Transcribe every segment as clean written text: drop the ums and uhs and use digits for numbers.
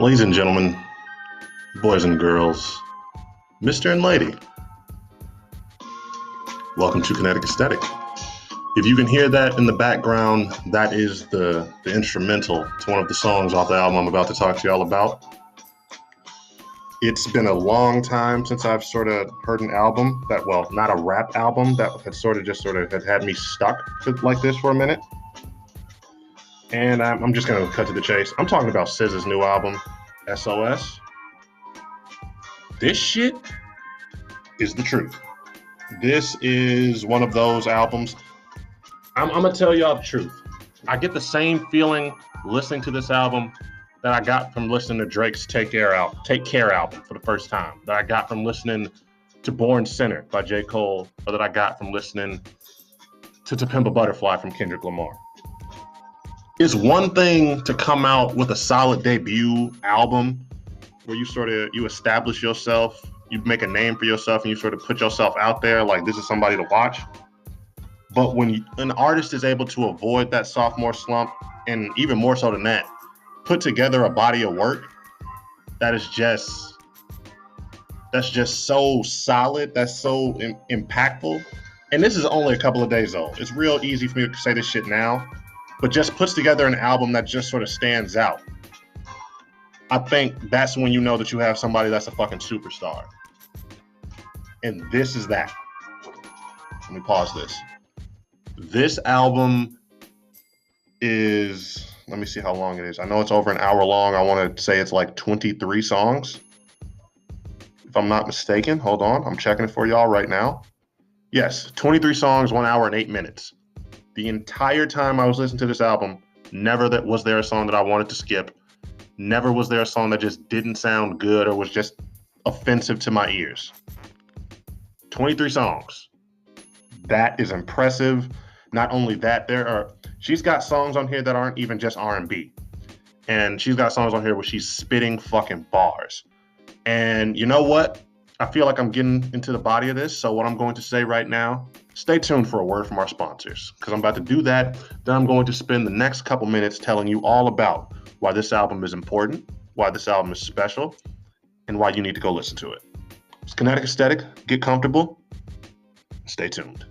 Ladies and gentlemen, boys and girls, Mr. and Lady, welcome to Kinetic Aesthetic. If you can hear that in the background, that is the instrumental to one of the songs off the album I'm about to talk to y'all about. It's been a long time since I've sort of heard an album that, well, not a rap album, that had had me stuck like this for a minute. And I'm just going to cut to the chase. I'm talking about SZA's new album, SOS. This shit is the truth. This is one of those albums. I'm going to tell y'all the truth. I get the same feeling listening to this album that I got from listening to Drake's Take Care album for the first time, that I got from listening to Born Sinner by J. Cole, or that I got from listening to Pimp a Butterfly from Kendrick Lamar. It's one thing to come out with a solid debut album where you establish yourself, you make a name for yourself, and you sort of put yourself out there like this is somebody to watch. But when an artist is able to avoid that sophomore slump, and even more so than that, put together a body of work that's just so solid, that's so impactful. And this is only a couple of days old. It's real easy for me to say this shit now, but just puts together an album that just sort of stands out. I think that's when you know that you have somebody that's a fucking superstar. And this is that. Let me pause this. This album is, let me see how long it is. I know it's over an hour long. I want to say it's like 23 songs. If I'm not mistaken, hold on. I'm checking it for y'all right now. Yes, 23 songs, 1 hour and 8 minutes. The entire time I was listening to this album, never was there a song that I wanted to skip. Never was there a song that just didn't sound good or was just offensive to my ears. 23 songs. That is impressive. Not only that, she's got songs on here that aren't even just R&B. And she's got songs on here where she's spitting fucking bars. And you know what? I feel like I'm getting into the body of this. So what I'm going to say right now, stay tuned for a word from our sponsors, because I'm about to do that. Then I'm going to spend the next couple minutes telling you all about why this album is important, why this album is special, and why you need to go listen to it. It's Kinetic Aesthetic. Get comfortable. Stay tuned.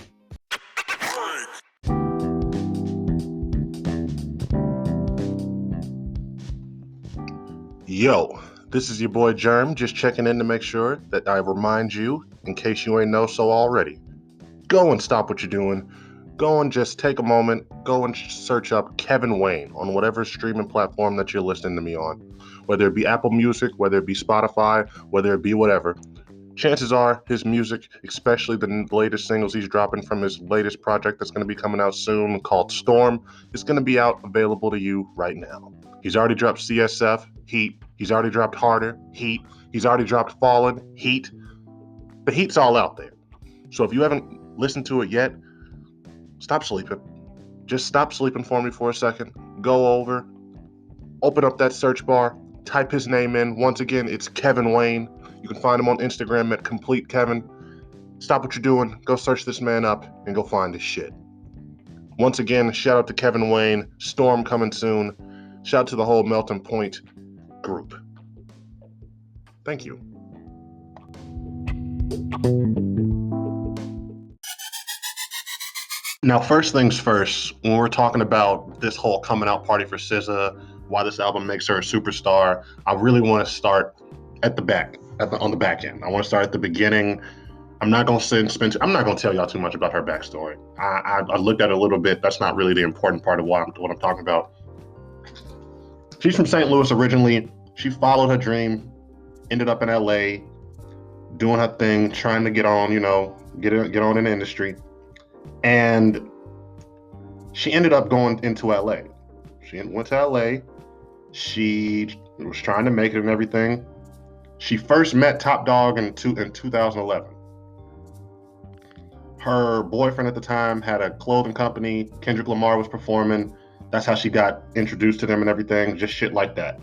Yo, this is your boy Germ, just checking in to make sure that I remind you, in case you ain't know so already, go and stop what you're doing. Go and just take a moment, go and search up Kevin Wayne on whatever streaming platform that you're listening to me on. Whether it be Apple Music, whether it be Spotify, whether it be whatever. Chances are his music, especially the latest singles he's dropping from his latest project that's going to be coming out soon called Storm, is going to be out available to you right now. He's already dropped CSF, Heat. He's already dropped Harder, Heat. He's already dropped Fallen, Heat. The heat's all out there. So if you haven't listened to it yet, stop sleeping. Just stop sleeping for me for a second. Go over, open up that search bar, type his name in. Once again, it's Kevin Wayne. You can find him on Instagram at Complete Kevin. Stop what you're doing. Go search this man up and go find his shit. Once again, shout out to Kevin Wayne. Storm coming soon. Shout out to the whole Melting Point group. Thank you. Now, first things first, when we're talking about this whole coming out party for SZA, why this album makes her a superstar, I really want to start at the back, on the back end. I want to start at the beginning. I'm not going to tell y'all too much about her backstory. I looked at it a little bit. That's not really the important part of what I'm talking about. She's from St. Louis originally. She followed her dream, ended up in LA, doing her thing, trying to get on, get on in the industry. And she ended up going into LA. She went to LA. She was trying to make it and everything. She first met Top Dog in 2011. Her boyfriend at the time had a clothing company. Kendrick Lamar was performing. That's how she got introduced to them and everything, just shit like that.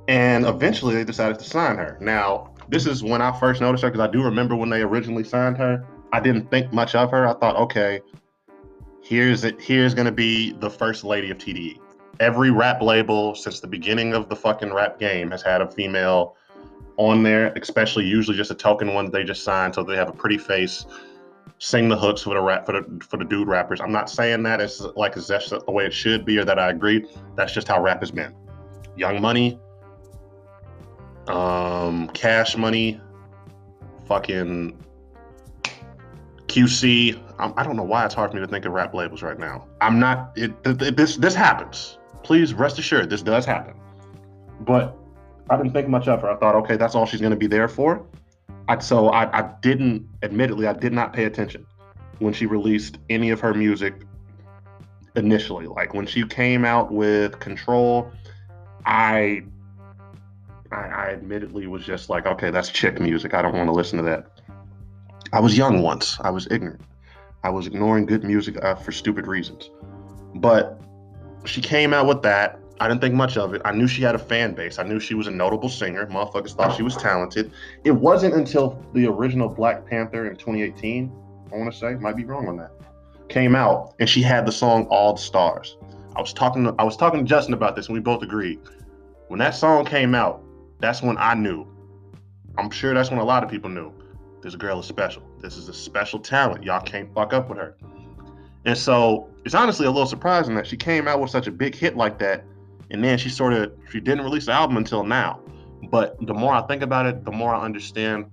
And eventually they decided to sign her. Now, this is when I first noticed her, because I do remember when they originally signed her. I didn't think much of her. I thought, okay, here's going to be the first lady of TDE. Every rap label since the beginning of the fucking rap game has had a female on there, especially usually just a token one they just signed so they have a pretty face, sing the hooks for the rap for the dude rappers. I'm not saying that it's like that's the way it should be or that I agree. That's just how rap has been. Young Money, Cash Money, fucking QC. I don't know why it's hard for me to think of rap labels right now. I'm not. This happens. Please rest assured, this does happen. But I didn't think much of her. I thought, okay, that's all she's going to be there for. I didn't. Admittedly, I did not pay attention when she released any of her music initially. Like when she came out with Control, I admittedly was just like, okay, that's chick music. I don't want to listen to that. I was young once. I was ignorant. I was ignoring good music for stupid reasons. But she came out with that. I didn't think much of it. I knew she had a fan base. I knew she was a notable singer. Motherfuckers thought she was talented. It wasn't until the original Black Panther in 2018, I want to say, might be wrong on that, came out, and she had the song All the Stars. I was talking to Justin about this, and we both agreed. When that song came out, that's when I knew. I'm sure that's when a lot of people knew. This girl is special. This is a special talent. Y'all can't fuck up with her. And so it's honestly a little surprising that she came out with such a big hit like that, and then she didn't release the album until now. But the more I think about it, the more I understand.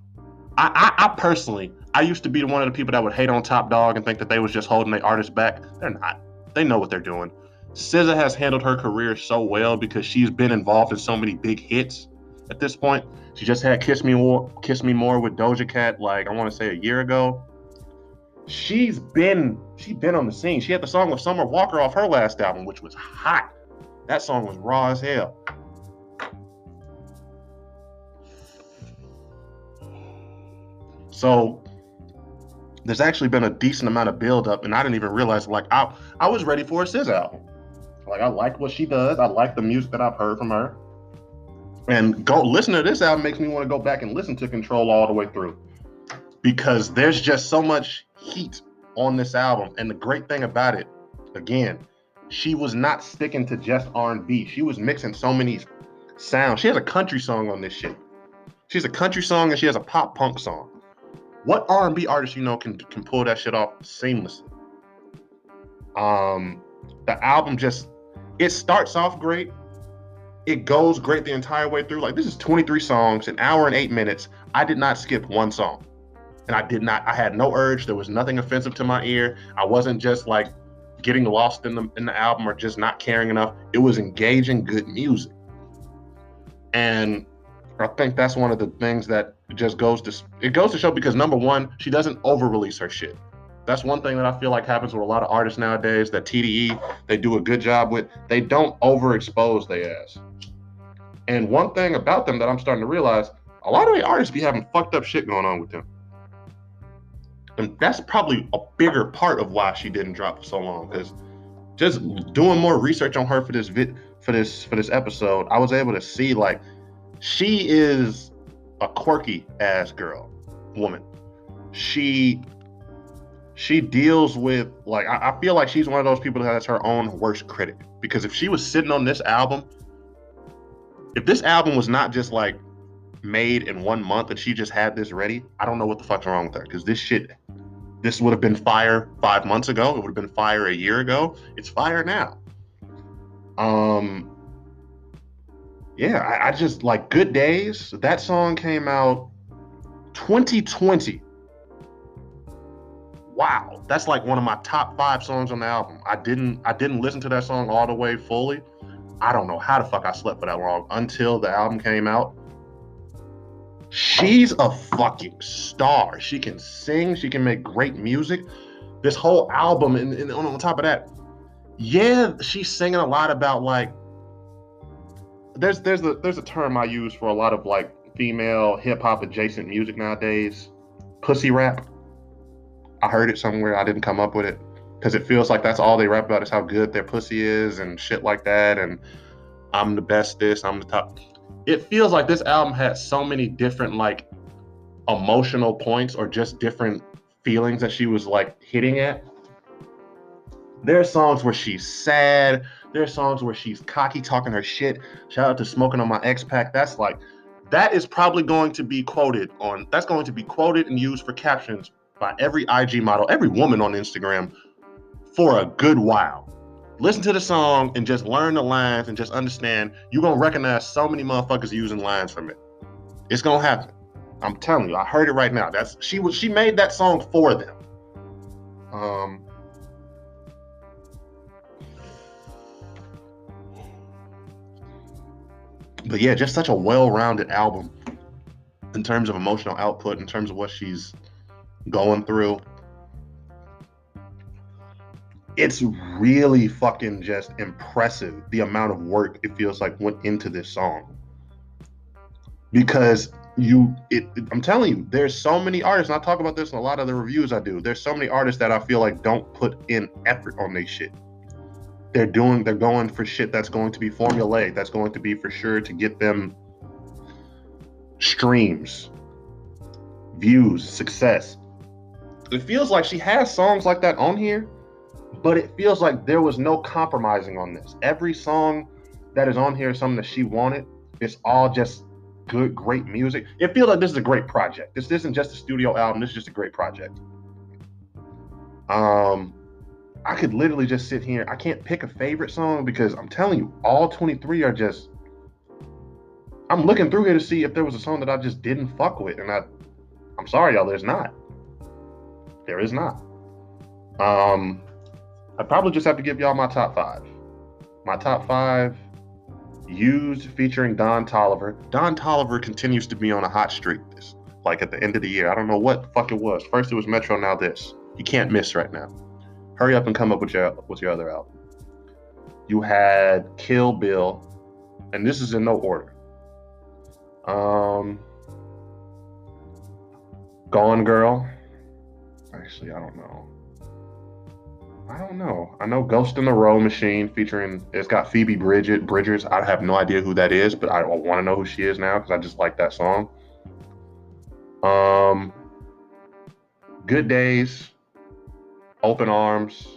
I personally, I used to be one of the people that would hate on Top Dog and think that they was just holding their artists back. They're not. They know what they're doing. SZA has handled her career so well because she's been involved in so many big hits at this point. She just had Kiss Me More with Doja Cat, like I want to say a year ago. She's been on the scene. She had the song with Summer Walker off her last album, which was hot. That song was raw as hell. So there's actually been a decent amount of build up, and I didn't even realize, like, I was ready for a SZA album. Like, I like what she does. I like the music that I've heard from her. And go listen to this album makes me want to go back and listen to Control all the way through, because there's just so much heat on this album. And the great thing about it, again, she was not sticking to just R&B. She was mixing so many sounds. She has a country song on this shit. She has a country song and she has a pop punk song. What R&B artist you know can pull that shit off seamlessly? The album it starts off great. It goes great the entire way through. Like, this is 23 songs, an hour and 8 minutes. I did not skip one song. And I had no urge. There was nothing offensive to my ear. I wasn't just like getting lost in the album or just not caring enough. It was engaging, good music. And I think that's one of the things that just goes to show, because number one, she doesn't over-release her shit. That's one thing that I feel like happens with a lot of artists nowadays that TDE, they do a good job with. They don't overexpose their ass. And one thing about them that I'm starting to realize, a lot of the artists be having fucked up shit going on with them. And that's probably a bigger part of why she didn't drop for so long. Because just doing more research on her for this episode, I was able to see, like, she is a quirky ass woman. She deals with, like, I feel like she's one of those people that has her own worst critic. Because if she was sitting on this album, if this album was not just like made in 1 month and she just had this ready, I don't know what the fuck's wrong with her. Because this would have been fire 5 months ago. It would have been fire a year ago. It's fire now. Yeah, I just like Good Days. That song came out 2020. Wow, that's like one of my top 5 songs on the album. I didn't listen to that song all the way fully. I don't know how the fuck I slept for that long until the album came out. She's a fucking star. She can sing. She can make great music. This whole album, and on top of that, yeah, she's singing a lot about, like, there's a term I use for a lot of, like, female hip hop adjacent music nowadays, pussy rap. I heard it somewhere. I didn't come up with it because it feels like that's all they rap about is how good their pussy is and shit like that. And I'm the best this, I'm the top. It feels like this album has so many different, like, emotional points or just different feelings that she was, like, hitting at. There are songs where she's sad, There are songs where she's cocky talking her shit. Shout out to Smoking on My X-Pac. That is probably going to be quoted and used for captions by every IG model, every woman on Instagram for a good while. Listen to the song and just learn the lines and just understand you're going to recognize so many motherfuckers using lines from it. It's going to happen. I'm telling you, I heard it right now. She made that song for them. But yeah, just such a well-rounded album in terms of emotional output, in terms of what she's going through. It's really fucking just impressive the amount of work it feels like went into this song. Because I'm telling you, there's so many artists, and I talk about this in a lot of the reviews I do. There's so many artists that I feel like don't put in effort on their shit. They're going for shit that's going to be formulaic, that's going to be for sure to get them streams, views, success. It feels like she has songs like that on here, but it feels like there was no compromising on this. Every song that is on here is something that she wanted. It's all just good, great music. It feels like this is a great project. This isn't just a studio album. This is just a great project. I could literally just sit here. I can't pick a favorite song because I'm telling you, all 23 are just... I'm looking through here to see if there was a song that I just didn't fuck with. And I'm sorry, y'all, there's not. There is not. I probably just have to give y'all my top 5. My top 5, Used featuring Don Toliver. Don Toliver continues to be on a hot streak like at the end of the year. I don't know what the fuck it was. First it was Metro, now this. You can't miss right now. Hurry up and come up with your other album. You had Kill Bill, and this is in no order. Gone Girl. Actually, I don't know. I know Ghost in the Row Machine it's got Phoebe Bridgers. I have no idea who that is, but I want to know who she is now because I just like that song. Good Days, Open Arms.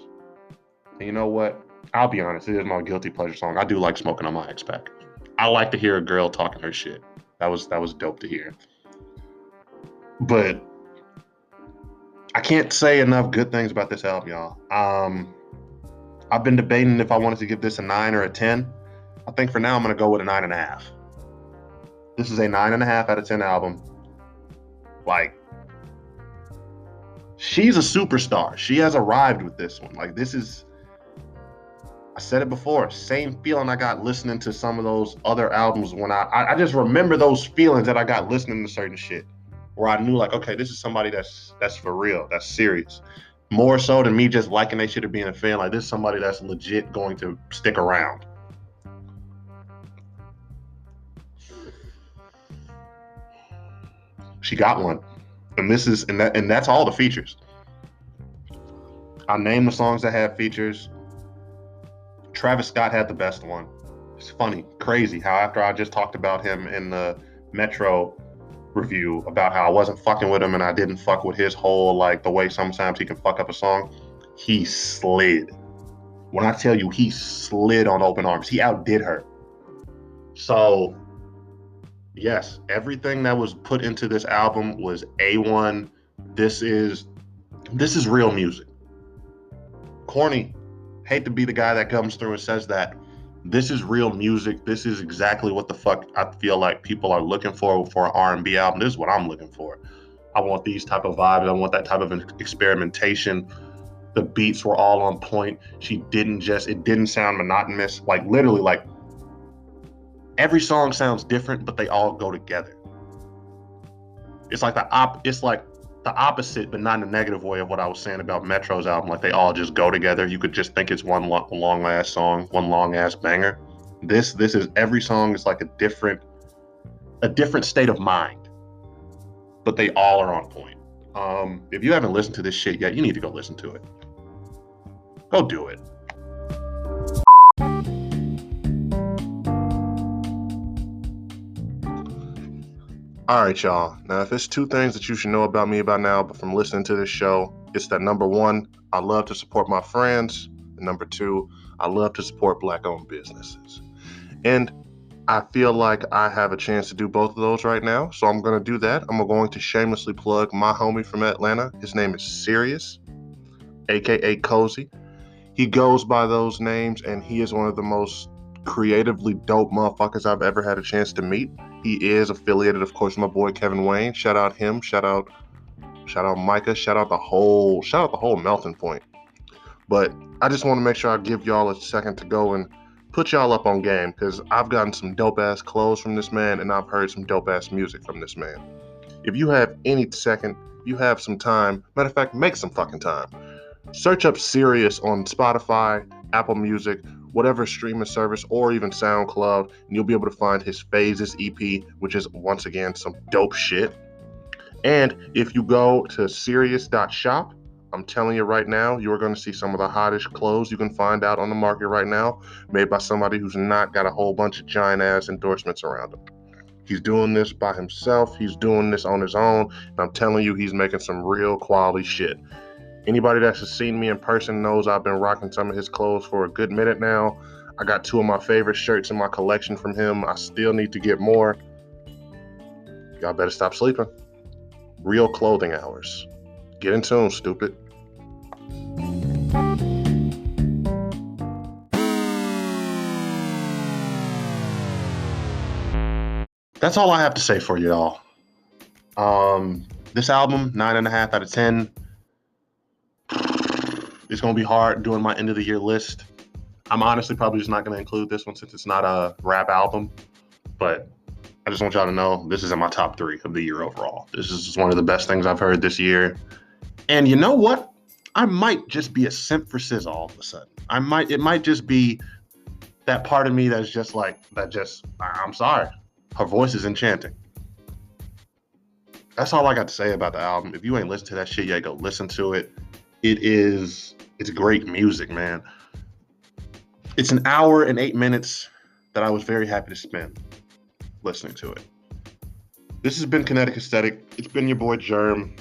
And you know what? I'll be honest, it is my guilty pleasure song. I do like Smoking on My X-Pac. I like to hear a girl talking her shit. That was dope to hear. But I can't say enough good things about this album, y'all. I've been debating if I wanted to give this a 9 or a 10. I think for now I'm going to go with a 9.5. This is a 9.5 out of 10 album. Like, she's a superstar. She has arrived with this one. Like, this is... I said it before, same feeling I got listening to some of those other albums when I just remember those feelings that I got listening to certain shit where I knew like, okay, this is somebody that's for real, that's serious. More so than me just liking that shit or being a fan. Like, this is somebody that's legit going to stick around. She got one. And that's all the features. I named the songs that have features. Travis Scott had the best one. It's funny, crazy how after I just talked about him in the Metro review about how I wasn't fucking with him and I didn't fuck with his whole, like, the way sometimes he can fuck up a song, he slid. When I tell you he slid on Open Arms, he outdid her. So, yes, everything that was put into this album was A1. This is real music. Corny. Hate to be the guy that comes through and says that. This is real music. This is exactly what the fuck I feel like people are looking for an R&B album. This is what I'm looking for. I want these type of vibes. I want that type of experimentation. The beats were all on point. It didn't sound monotonous. Like, literally, like, every song sounds different, but they all go together. It's like the opposite, but not in a negative way of what I was saying about Metro's album. Like, they all just go together. You could just think it's one long ass song, one long ass banger. This is, every song is like a different state of mind, but they all are on point. If you haven't listened to this shit yet, you need to go listen to it. Go do it. All right, y'all. Now, if it's 2 things that you should know about me by now, but from listening to this show, it's that number 1, I love to support my friends. And number 2, I love to support Black-owned businesses. And I feel like I have a chance to do both of those right now, so I'm going to do that. I'm going to shamelessly plug my homie from Atlanta. His name is Sirius, aka Cozy. He goes by those names, and he is one of the most creatively dope motherfuckers I've ever had a chance to meet. He is affiliated, of course, with my boy Kevin Wayne. Shout out him. Shout out Micah. Shout out the whole Melting Point. But I just want to make sure I give y'all a second to go and put y'all up on game, because I've gotten some dope ass clothes from this man, and I've heard some dope ass music from this man. If you have any second, you have some time, matter of fact, make some fucking time. Search up Sirius on Spotify, Apple Music, whatever streaming service, or even SoundCloud, and you'll be able to find his Phases EP, which is, once again, some dope shit. And if you go to Sirius.shop, I'm telling you right now, you are going to see some of the hottest clothes you can find out on the market right now, made by somebody who's not got a whole bunch of giant-ass endorsements around him. He's doing this by himself. He's doing this on his own. And I'm telling you, he's making some real quality shit. Anybody that's seen me in person knows I've been rocking some of his clothes for a good minute now. I got 2 of my favorite shirts in my collection from him. I still need to get more. Y'all better stop sleeping. Real clothing hours. Get in tune, stupid. That's all I have to say for y'all. This album, 9.5 out of 10. It's going to be hard doing my end of the year list. I'm honestly probably just not going to include this one since it's not a rap album. But I just want y'all to know this is in my top 3 of the year overall. This is just one of the best things I've heard this year. And you know what? I might just be a simp for SZA all of a sudden. It might just be that part of me that's just like, I'm sorry. Her voice is enchanting. That's all I got to say about the album. If you ain't listened to that shit yet, go listen to it. It's great music, man. It's an hour and 8 minutes that I was very happy to spend listening to it. This has been Kinetic Aesthetic. It's been your boy Germ.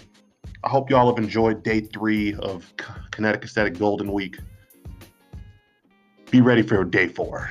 I hope y'all have enjoyed day 3 of Kinetic Aesthetic Golden Week. Be ready for day 4.